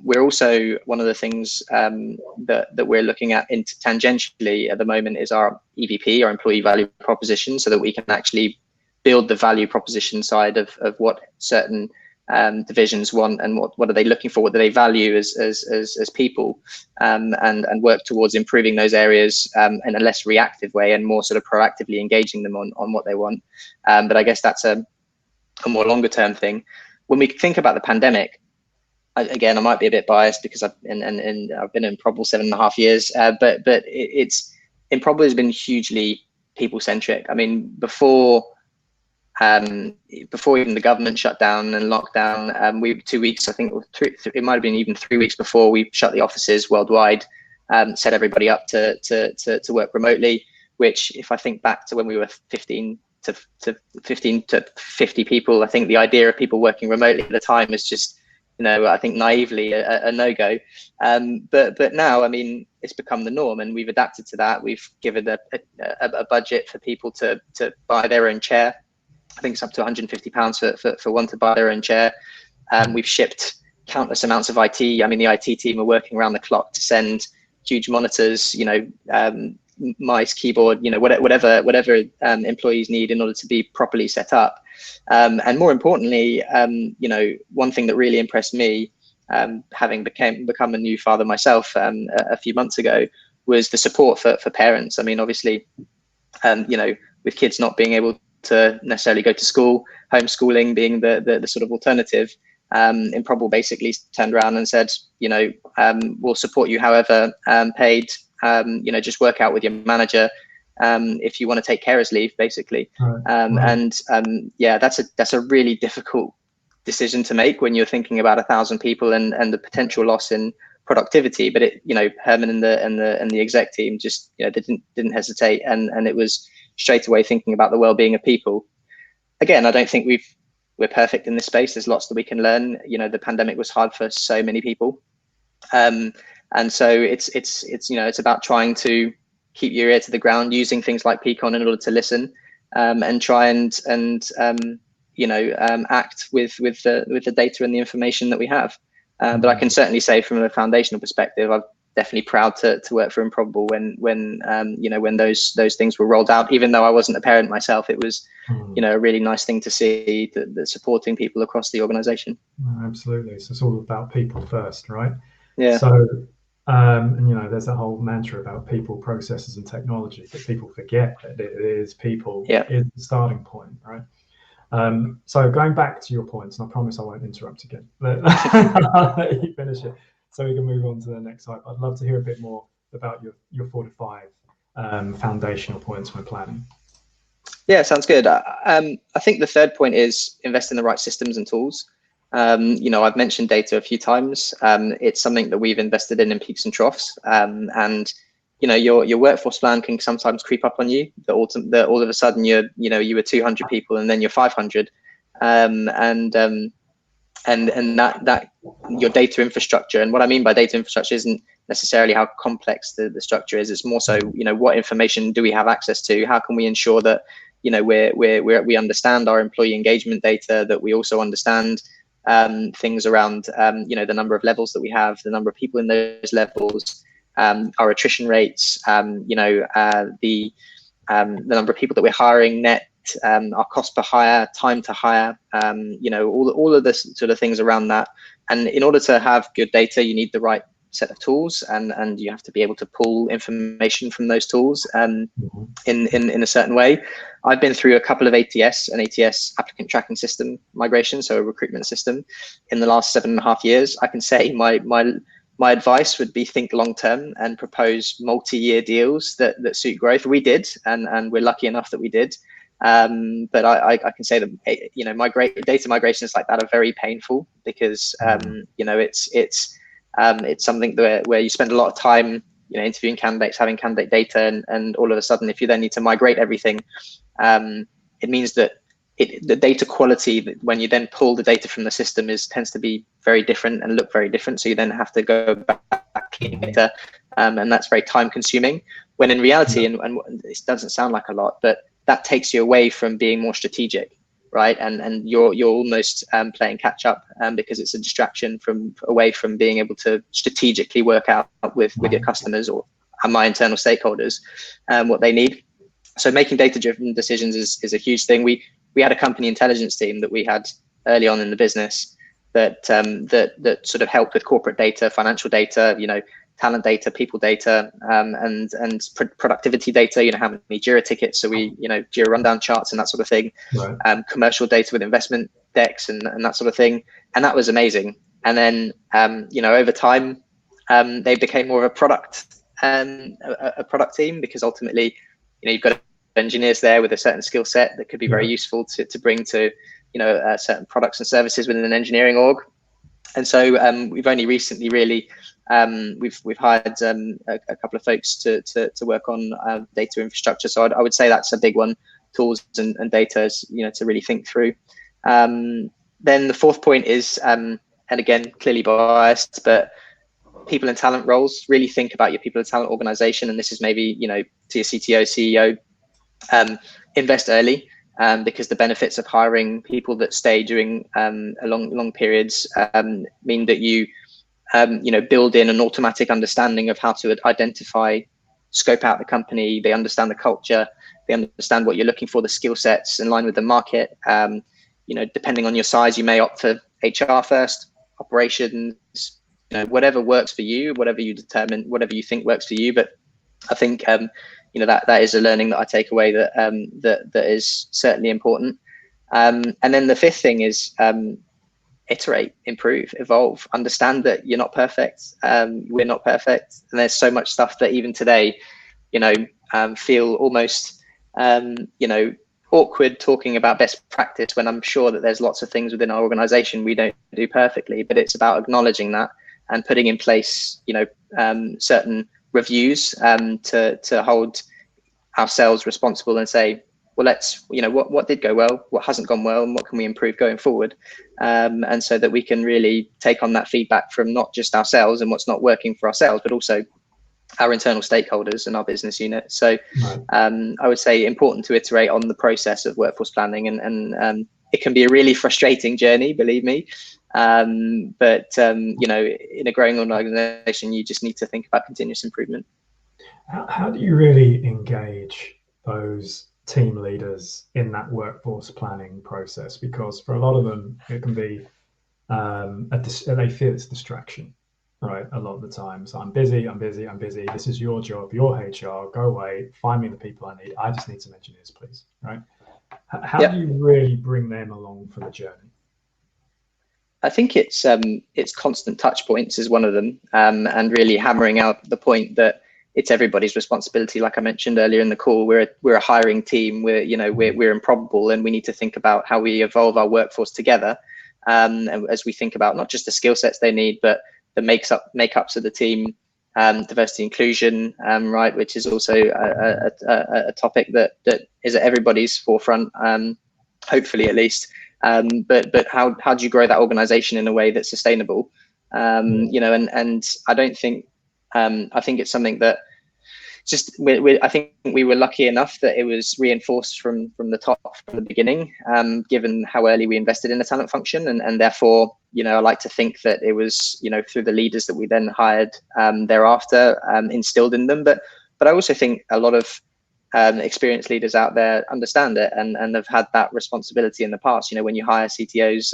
We're also, one of the things that we're looking at tangentially at the moment is our EVP, our employee value proposition, so that we can actually build the value proposition side of what certain divisions want, and what are they looking for, what do they value as people, and work towards improving those areas in a less reactive way and more sort of proactively engaging them on what they want. But I guess that's a more longer term thing. When we think about the pandemic, again, I might be a bit biased because I've been in Improbable 7.5 years, but Improbable has been hugely people centric. I mean, before even the government shut down and lockdown, we 2 weeks, I think it might have been even 3 weeks before, we shut the offices worldwide, set everybody up to work remotely. Which, if I think back to when we were 15 to 50 people, I think the idea of people working remotely at the time is just, I think naively a no-go. But now, I mean, it's become the norm, and we've adapted to that. We've given a budget for people to buy their own chair. I think it's up to £150 for one to buy their own chair. We've shipped countless amounts of IT. I mean, the IT team are working around the clock to send huge monitors, mice, keyboard, whatever employees need in order to be properly set up. And more importantly, one thing that really impressed me, having become a new father myself a few months ago, was the support for parents. I mean, obviously, with kids not being able to necessarily go to school, homeschooling being the sort of alternative, Improbable basically turned around and said, we'll support you however paid, just work out with your manager if you want to take carers leave, basically. And that's a really difficult decision to make when you're thinking about 1,000 people and the potential loss in productivity. But Herman and the exec team just they didn't hesitate, and it was straight away thinking about the well-being of people. Again, I don't think we're perfect in this space. There's lots that we can learn. The pandemic was hard for so many people, and so it's about trying to keep your ear to the ground, using things like Peakon in order to listen, and try and act with the data and the information that we have. But I can certainly say, from a foundational perspective, I've definitely proud to work for Improbable when those things were rolled out. Even though I wasn't a parent myself, it was a really nice thing to see that supporting people across the organization. Absolutely. So it's all about people first, right? Yeah. So and there's that whole mantra about people, processes, and technology, but people forget that it is people is the starting point, right? So going back to your points, and I promise I won't interrupt again. I'll let you finish it so we can move on to the next slide. I'd love to hear a bit more about your 4 to 5 foundational points when planning. Yeah, sounds good. I think the third point is invest in the right systems and tools. I've mentioned data a few times. It's something that we've invested in peaks and troughs. And your workforce plan can sometimes creep up on you. That all of a sudden you were 200 people and then you're 500, and that your data infrastructure. And what I mean by data infrastructure isn't necessarily how complex the structure is. It's more so what information do we have access to? How can we ensure that we understand our employee engagement data, that we also understand things around the number of levels that we have, the number of people in those levels, our attrition rates, the number of people that we're hiring net, our cost per hire, time to hire, all of this sort of things around that. And in order to have good data, you need the right set of tools, and you have to be able to pull information from those tools in a certain way. I've been through a couple of an ATS applicant tracking system migration, so a recruitment system, in the last 7.5 years. I can say my advice would be think long term and propose multi-year deals that suit growth. We did, and we're lucky enough that we did. But I can say that data migrations like that are very painful because it's something where you spend a lot of time interviewing candidates, having candidate data, and all of a sudden, if you then need to migrate everything, it means that the data quality, when you then pull the data from the system, tends to be very different and look very different. So you then have to go back in data, and that's very time consuming. When in reality, and it doesn't sound like a lot, but that takes you away from being more strategic, right? And you're almost playing catch up because it's a distraction away from being able to strategically work out with your customers or my internal stakeholders what they need. So making data-driven decisions is a huge thing. We had a company intelligence team that we had early on in the business that sort of helped with corporate data, financial data, talent data, people data, and productivity data. How many Jira tickets, so we Jira rundown charts and that sort of thing. Right. Commercial data with investment decks and that sort of thing, and that was amazing. And then over time, they became more of a product team, because ultimately you've got engineers there with a certain skill set that could be very useful to bring to certain products and services within an engineering org. And so we've only recently really we've hired a couple of folks to work on data infrastructure. So I would say that's a big one, tools and data, to really think through. Then the fourth point is, and again, clearly biased, but people and talent roles. Really think about your people and talent organization, and this is maybe to your CTO, CEO. Invest early, because the benefits of hiring people that stay during long periods mean that you build in an automatic understanding of how to identify, scope out the company. They understand the culture, they understand what you're looking for, the skill sets in line with the market. Depending on your size, you may opt for HR first, operations, whatever works for you, whatever you determine, whatever you think works for you. But I think that is a learning that I take away that is certainly important. And then the fifth thing is iterate, improve, evolve, understand that you're not perfect. We're not perfect. And there's so much stuff that even today, feel almost, awkward talking about best practice, when I'm sure that there's lots of things within our organization we don't do perfectly, but it's about acknowledging that and putting in place, certain reviews to hold ourselves responsible and say, well, let's, what did go well, what hasn't gone well, and what can we improve going forward, and so that we can really take on that feedback from not just ourselves and what's not working for ourselves, but also our internal stakeholders and our business unit. So I would say important to iterate on the process of workforce planning, and it can be a really frustrating journey, believe me, But you know, in a growing organization, you just need to think about continuous improvement. How do you really engage those team leaders in that workforce planning process? Because for a lot of them, it can be they feel it's distraction, right? A lot of the time. So I'm busy. This is your job, your HR. Go away, find me the people I need. I just need some engineers, please, right? How do you really bring them along for the journey? I think it's constant touch points is one of them, and really hammering out the point that it's everybody's responsibility. Like I mentioned earlier in the call, we're a hiring team. We're Improbable, and we need to think about how we evolve our workforce together. And as we think about not just the skill sets they need, but the makeups of the team, diversity inclusion, right, which is also a topic that is at everybody's forefront, hopefully at least. But how do you grow that organization in a way that's sustainable? You know, and I don't think I think it's something that just I think we were lucky enough that it was reinforced from the top, from the beginning, given how early we invested in the talent function, and therefore, you know, I like to think that it was, you know, through the leaders that we then hired thereafter, instilled in them. But I also think a lot of experienced leaders out there understand it and have had that responsibility in the past. You know, when you hire CTOs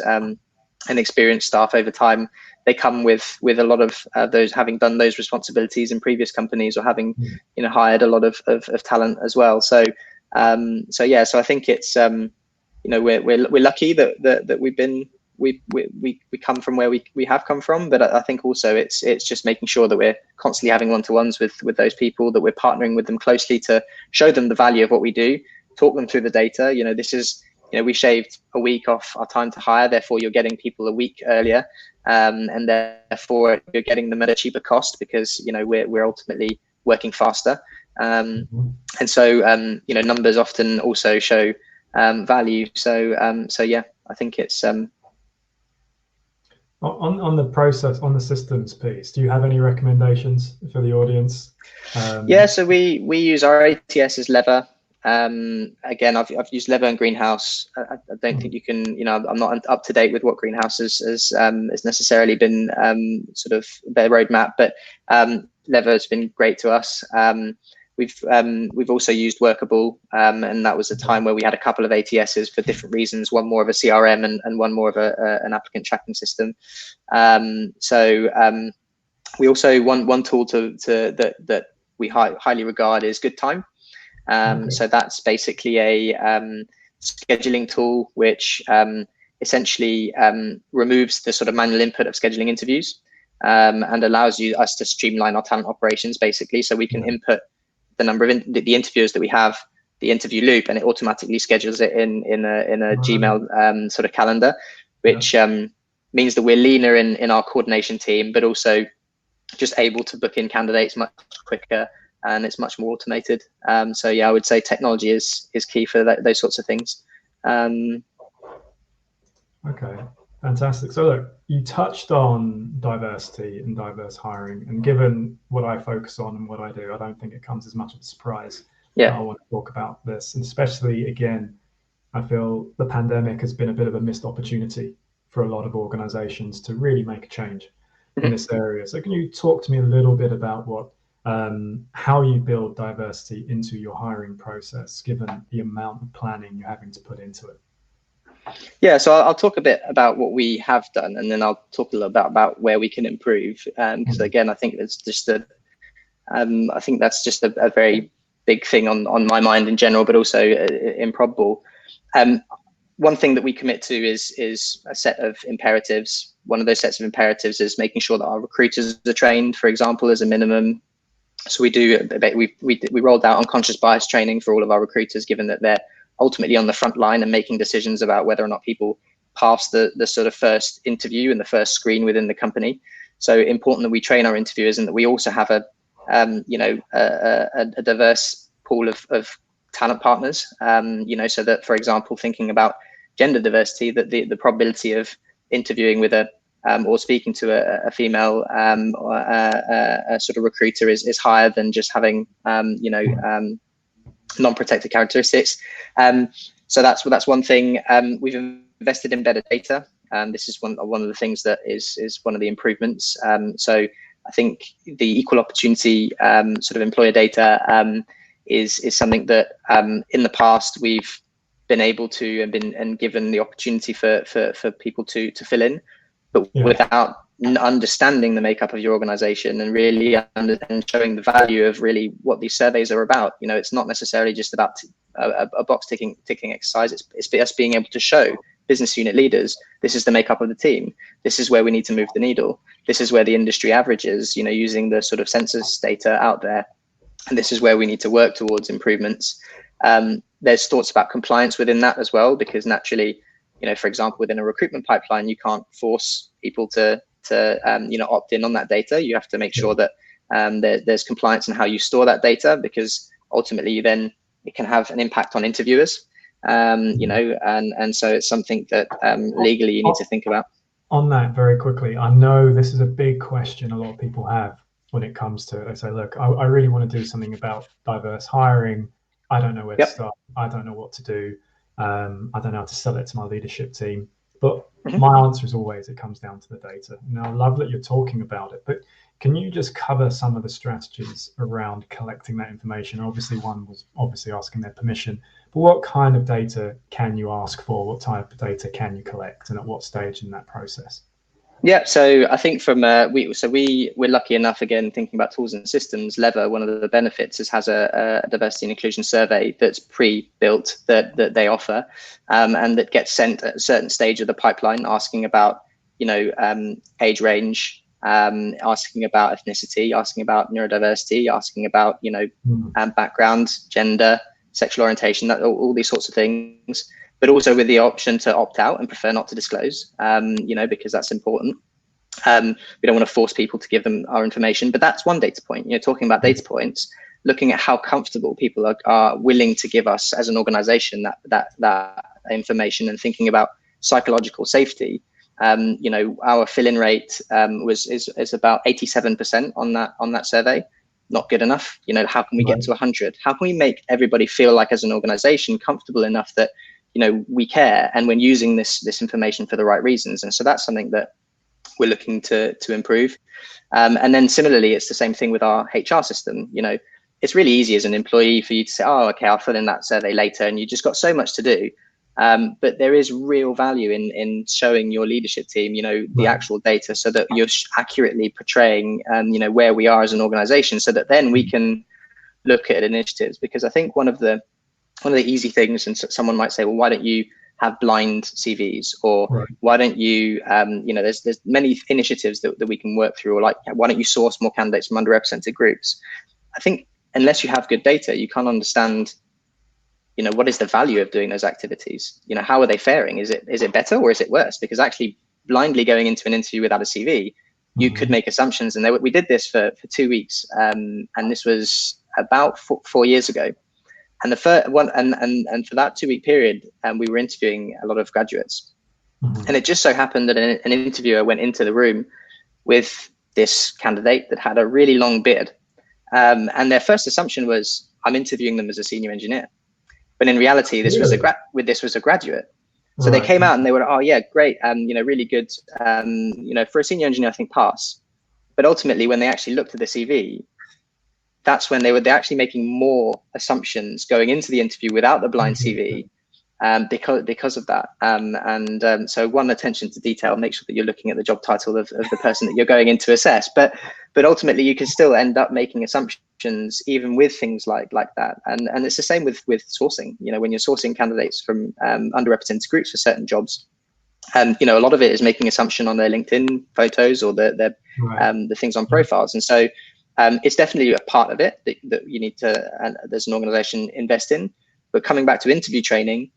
and experienced staff over time, they come with a lot of those, having done those responsibilities in previous companies, or having, you know, hired a lot of talent as well. So yeah, so I think it's you know, we're lucky that we come from where we have come from, but I think also it's just making sure that we're constantly having one-to-ones with those people, that we're partnering with them closely to show them the value of what we do, talk them through the data. You know, this is, you know, we shaved a week off our time to hire, therefore you're getting people a week earlier, and therefore you're getting them at a cheaper cost, because, you know, we're ultimately working faster. And so you know, numbers often also show value. So yeah, I think it's on the process, on the systems piece, do you have any recommendations for the audience? Yeah, so we use our ATS as Lever. Again, I've used Lever and Greenhouse. I don't think you can, you know, I'm not up to date with what Greenhouse has necessarily been sort of their roadmap, but Lever has been great to us. We've also used Workable, and that was a time where we had a couple of ATSs for different reasons, one more of a CRM and one more of an applicant tracking system. We also, one tool that we highly regard is GoodTime. So that's basically a scheduling tool which essentially removes the sort of manual input of scheduling interviews, and allows us to streamline our talent operations, basically. So we can input the number of the interviewers that we have, the interview loop, and it automatically schedules it in a Gmail sort of calendar, which means that we're leaner in our coordination team, but also just able to book in candidates much quicker, and it's much more automated. So yeah, I would say technology is key for those sorts of things. Okay, fantastic. So look, you touched on diversity and diverse hiring, and given what I focus on and what I do, I don't think it comes as much of a surprise that I want to talk about this. And especially, again, I feel the pandemic has been a bit of a missed opportunity for a lot of organizations to really make a change in this area. So can you talk to me a little bit about how you build diversity into your hiring process, given the amount of planning you're having to put into it? Yeah, so I'll talk a bit about what we have done, and then I'll talk a little bit about where we can improve. Because again, I think it's just I think that's just a very big thing on my mind in general, but also Improbable. One thing that we commit to is a set of imperatives. One of those sets of imperatives is making sure that our recruiters are trained, for example, as a minimum. So we rolled out unconscious bias training for all of our recruiters, given that they're ultimately on the front line and making decisions about whether or not people pass the sort of first interview and the first screen within the company. So important that we train our interviewers, and that we also have a diverse pool of talent partners, so that, for example, thinking about gender diversity, that the probability of interviewing with or speaking to a female a sort of recruiter is higher than just having non-protected characteristics. So that's one thing. We've invested in better data. This is one of the things that is one of the improvements. So I think the equal opportunity sort of employer data is something that in the past we've been able to and given the opportunity for people to fill in, but without understanding the makeup of your organization and really and showing the value of really what these surveys are about. It's not necessarily just about a box ticking exercise. It's us being able to show business unit leaders, this is the makeup of the team. This is where we need to move the needle. This is where the industry average is, using the sort of census data out there. And this is where we need to work towards improvements. There's thoughts about compliance within that as well, because naturally, for example, within a recruitment pipeline, you can't force people to opt in on that data. You have to make sure that there's compliance in how you store that data, because ultimately then it can have an impact on interviewers. And so it's something that legally you need to think about. On that, very quickly, I know this is a big question a lot of people have when it comes to, they say, look, I really want to do something about diverse hiring. I don't know where to start. I don't know what to do. I don't know how to sell it to my leadership team. But my answer is always, it comes down to the data. Now, I love that you're talking about it, but can you just cover some of the strategies around collecting that information? Obviously, one was obviously asking their permission, but what kind of data can you ask for? What type of data can you collect, and at what stage in that process? Yeah, so I think from we're lucky enough, again, thinking about tools and systems, Lever, one of the benefits has a diversity and inclusion survey that's pre-built that they offer, and that gets sent at a certain stage of the pipeline, asking about age range, asking about ethnicity, asking about neurodiversity, asking about background, gender, sexual orientation, all these sorts of things. But also with the option to opt out and prefer not to disclose, because that's important. We don't want to force people to give them our information, but that's one data point. Talking about data points, looking at how comfortable people are willing to give us as an organization that information, and thinking about psychological safety. Our fill-in rate is about 87% on that survey. Not good enough. How can we get to 100? How can we make everybody feel like, as an organization, comfortable enough that we care, and when using this information for the right reasons? And so that's something that we're looking to improve. And then similarly, it's the same thing with our HR system. It's really easy as an employee for you to say, oh, okay, I'll fill in that survey later, and you just got so much to do. But there is real value in showing your leadership team, the actual data, so that you're accurately portraying, where we are as an organization, so that then we can look at initiatives. Because I think one of the easy things, and someone might say, well, why don't you have blind CVs, or why don't you, there's many initiatives that we can work through, or like, why don't you source more candidates from underrepresented groups? I think unless you have good data, you can't understand, what is the value of doing those activities? How are they faring? Is it better or is it worse? Because actually blindly going into an interview without a CV, you could make assumptions. And we did this for 2 weeks. And this was about 4 years ago. And the first one, and for that 2-week period, we were interviewing a lot of graduates. And it just so happened that an interviewer went into the room with this candidate that had a really long beard. And their first assumption was, I'm interviewing them as a senior engineer. But in reality, this was a graduate. So they came out and they were, oh yeah, great, really good, for a senior engineer, I think pass. But ultimately, when they actually looked at the CV, that's when they're actually making more assumptions going into the interview without the blind CV, because of that. So one, attention to detail, make sure that you're looking at the job title of the person that you're going in to assess. But ultimately, you can still end up making assumptions even with things like that. And it's the same with sourcing. When you're sourcing candidates from underrepresented groups for certain jobs, a lot of it is making assumption on their LinkedIn photos or the things on profiles. And so it's definitely a part of it that you need to, there's an organization, invest in. But coming back to interview training,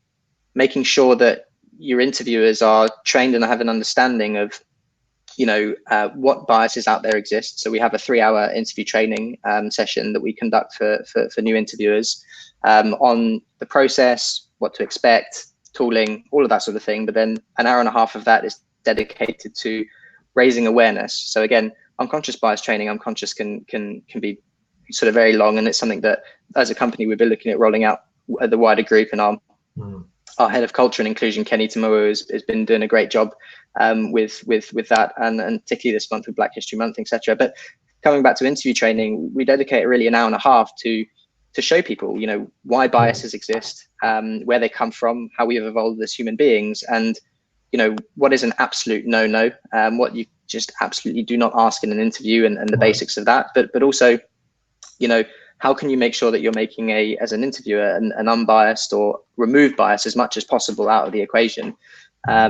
making sure that your interviewers are trained and have an understanding of, what biases out there exist. So we have a 3-hour interview training session that we conduct for new interviewers on the process, what to expect, tooling, all of that sort of thing. But then an hour and a half of that is dedicated to raising awareness. So again, unconscious bias training, unconscious can be sort of very long, and it's something that as a company we've been looking at rolling out the wider group, and our head of culture and inclusion, Kenny Tomorrow, has been doing a great job with that, and particularly this month with Black History Month, etc. But coming back to interview training, we dedicate really an hour and a half to show people, why biases exist, where they come from, how we have evolved as human beings, and what is an absolute no-no, what you just absolutely do not ask in an interview, and the basics of that. But also, how can you make sure that you're making as an interviewer, an unbiased or remove bias as much as possible out of the equation?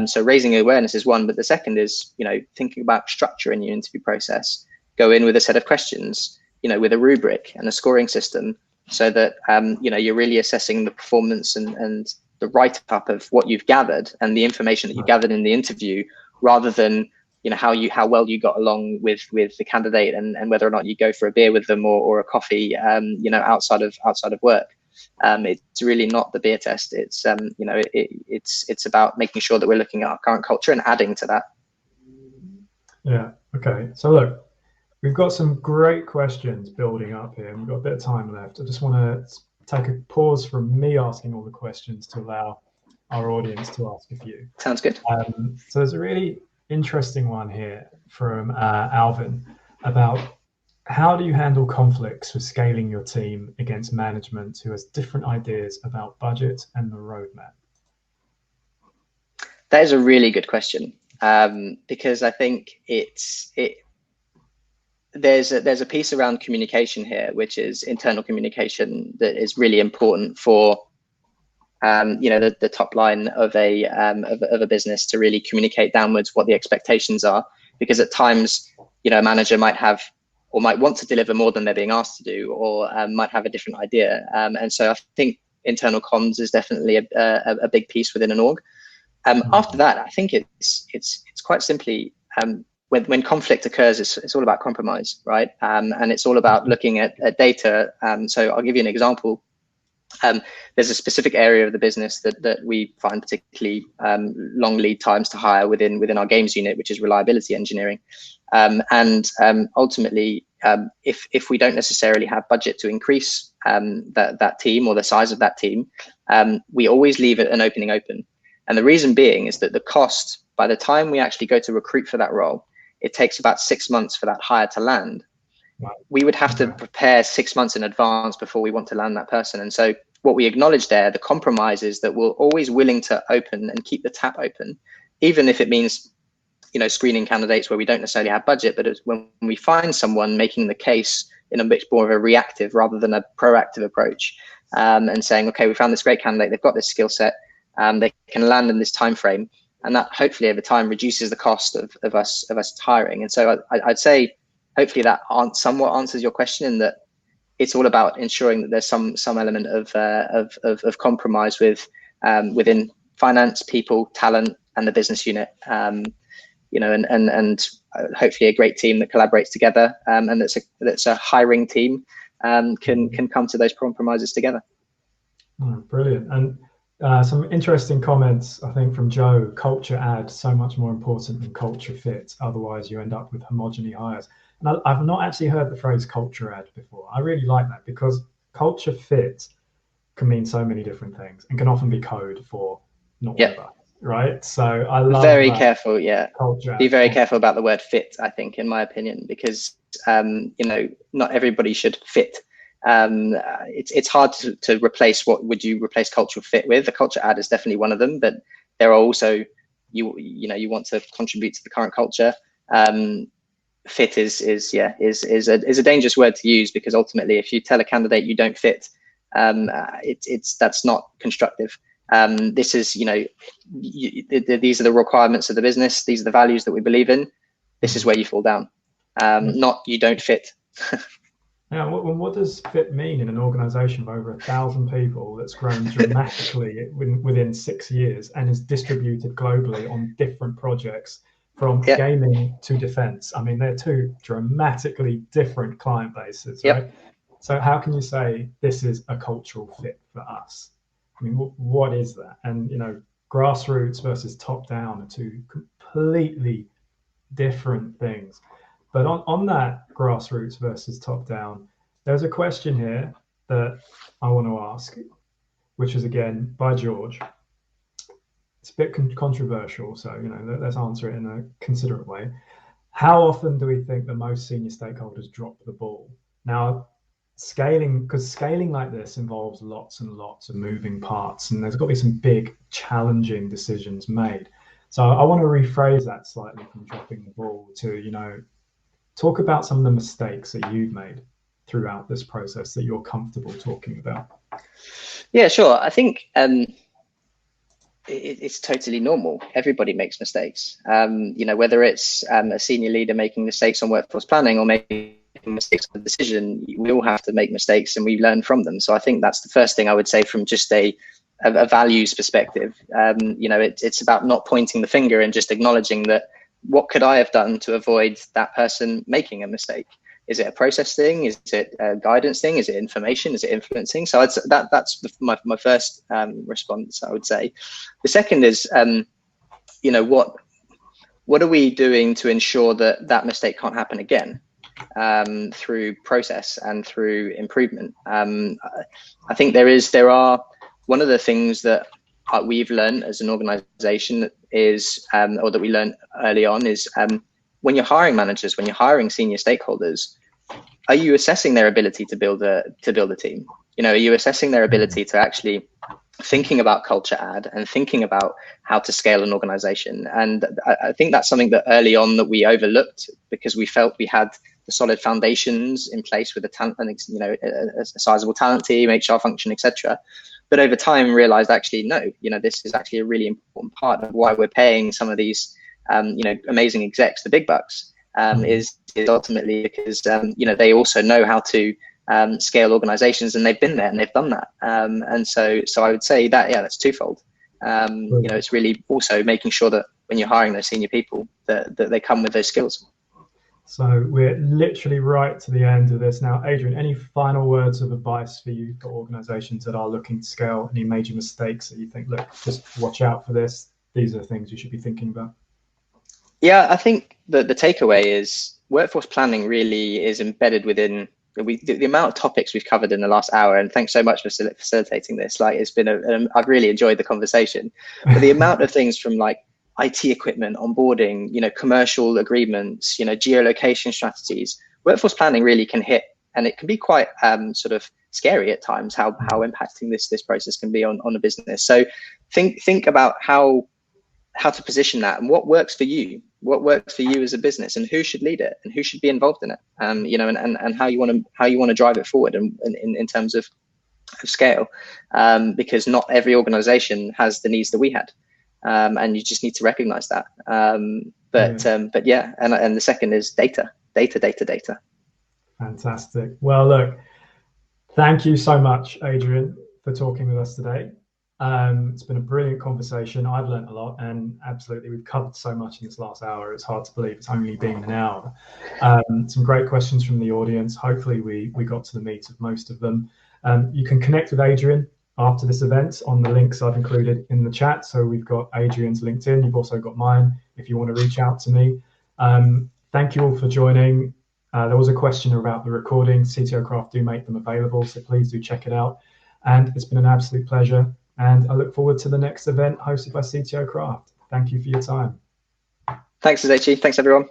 So raising awareness is one, but the second is, thinking about structure in your interview process. Go in with a set of questions, with a rubric and a scoring system, so that, you're really assessing the performance and the write-up of what you've gathered and the information that you gathered in the interview, rather than how well you got along with the candidate, and whether or not you go for a beer with them or a coffee, outside of work. It's really not the beer test. It's it's about making sure that we're looking at our current culture and adding to that. Yeah. Okay. So look, we've got some great questions building up here, and we've got a bit of time left. I just want to take a pause from me asking all the questions to allow our audience to ask a few. Sounds good. So there's a really interesting one here from Alvin about how do you handle conflicts with scaling your team against management who has different ideas about budget and the roadmap? That is a really good question, because I think there's a piece around communication here, which is internal communication, that is really important for the top line of a business to really communicate downwards what the expectations are, because at times a manager might have or might want to deliver more than they're being asked to do, or might have a different idea, and so I think internal comms is definitely a big piece within an org. After that, I think it's quite simply, when conflict occurs, it's all about compromise, right? And it's all about looking at data. So I'll give you an example. There's a specific area of the business that we find particularly long lead times to hire within our games unit, which is reliability engineering. And ultimately, if we don't necessarily have budget to increase that team or the size of that team, we always leave an opening open. And the reason being is that the cost, by the time we actually go to recruit for that role, it takes about 6 months for that hire to land. We would have to prepare 6 months in advance before we want to land that person. And so what we acknowledge there, the compromise, is that we're always willing to open and keep the tap open, even if it means, screening candidates where we don't necessarily have budget. But it's when we find someone making the case in a bit more of a reactive rather than a proactive approach, and saying, okay, we found this great candidate, they've got this skill set, they can land in this time frame, and that hopefully over time reduces the cost of us hiring. And so I'd say hopefully that somewhat answers your question, in that it's all about ensuring that there's some element of compromise within finance, people, talent, and the business unit. And hopefully a great team that collaborates together, and that's a hiring team, can come to those compromises together. Brilliant. And some interesting comments, I think, from Joe. Culture add so much more important than culture fit. Otherwise, you end up with homogeny hires. And I've not actually heard the phrase culture add before. I really like that, because culture fit can mean so many different things and can often be code for not whatever, right? So I love very careful, culture be very careful about the word fit, I think, in my opinion, because not everybody should fit. It's hard to replace. What would you replace cultural fit with? The culture add is definitely one of them, but there are also you want to contribute to the current culture. Fit is a dangerous word to use, because ultimately, if you tell a candidate you don't fit, that's not constructive. This is these are the requirements of the business. These are the values that we believe in. This is where you fall down. Not you don't fit. Now, what does fit mean in an organization of over 1,000 people that's grown dramatically within 6 years and is distributed globally on different projects, from gaming to defense? I mean, they're two dramatically different client bases, right? So how can you say this is a cultural fit for us? I mean, what is that? And, grassroots versus top down are two completely different things. But on that grassroots versus top down, there's a question here that I want to ask, which is again by George. it's a bit controversial, so let's answer it in a considerate way. How often do we think the most senior stakeholders drop the ball? Now, because scaling like this involves lots and lots of moving parts, and there's got to be some big, challenging decisions made. So I want to rephrase that slightly from dropping the ball to, talk about some of the mistakes that you've made throughout this process that you're comfortable talking about. Yeah, sure. I think it's totally normal. Everybody makes mistakes. Whether it's a senior leader making mistakes on workforce planning or making mistakes on the decision, we all have to make mistakes and we learn from them. So I think that's the first thing I would say from just a values perspective. It's about not pointing the finger and just acknowledging that what could I have done to avoid that person making a mistake? Is it a process thing? Is it a guidance thing? Is it information? Is it influencing? So that's my first response, I would say. The second is, what are we doing to ensure that mistake can't happen again through process and through improvement? I think there are one of the things that we've learned as an organization is, or that we learned early on is, when you're hiring managers, when you're hiring senior stakeholders, are you assessing their ability to build a team? Are you assessing their ability to actually thinking about culture add and thinking about how to scale an organization? And I think that's something that early on that we overlooked because we felt we had the solid foundations in place with a sizable talent team, HR function, etc. But over time realized actually, no, this is actually a really important part of why we're paying some of these amazing execs the big bucks, is ultimately because they also know how to scale organizations, and they've been there and they've done that, and so I would say that that's twofold. It's really also making sure that when you're hiring those senior people that they come with those skills. So we're literally right to the end of this now. Adrien, any final words of advice for you for organizations that are looking to scale? Any major mistakes that you think, look, just watch out for this, these are the things you should be thinking about? Yeah, I think the takeaway is workforce planning really is embedded within the amount of topics we've covered in the last hour. And thanks so much for facilitating this. It's been I've really enjoyed the conversation. But the amount of things from IT equipment, onboarding, commercial agreements, geolocation strategies, workforce planning really can hit, and it can be quite sort of scary at times how impacting this process can be on a business. So think about how to position that and what works for you as a business, and who should lead it and who should be involved in it, and how you want to drive it forward and in terms of scale, because not every organization has the needs that we had, and you just need to recognize that. But yeah, and the second is data. Fantastic. Well, look, thank you so much, Adrien, for talking with us today. It's been a brilliant conversation. I've learned a lot, and absolutely we've covered so much in this last hour. It's hard to believe it's only been an hour. Some great questions from the audience. Hopefully we got to the meat of most of them. You can connect with Adrien after this event on the links I've included in the chat. So we've got Adrian's LinkedIn. You've also got mine if you want to reach out to me. Thank you all for joining. There was a question about the recording. CTO Craft do make them available, so please do check it out. And it's been an absolute pleasure. And I look forward to the next event hosted by CTO Craft. Thank you for your time. Thanks, Ezechi. Thanks, everyone.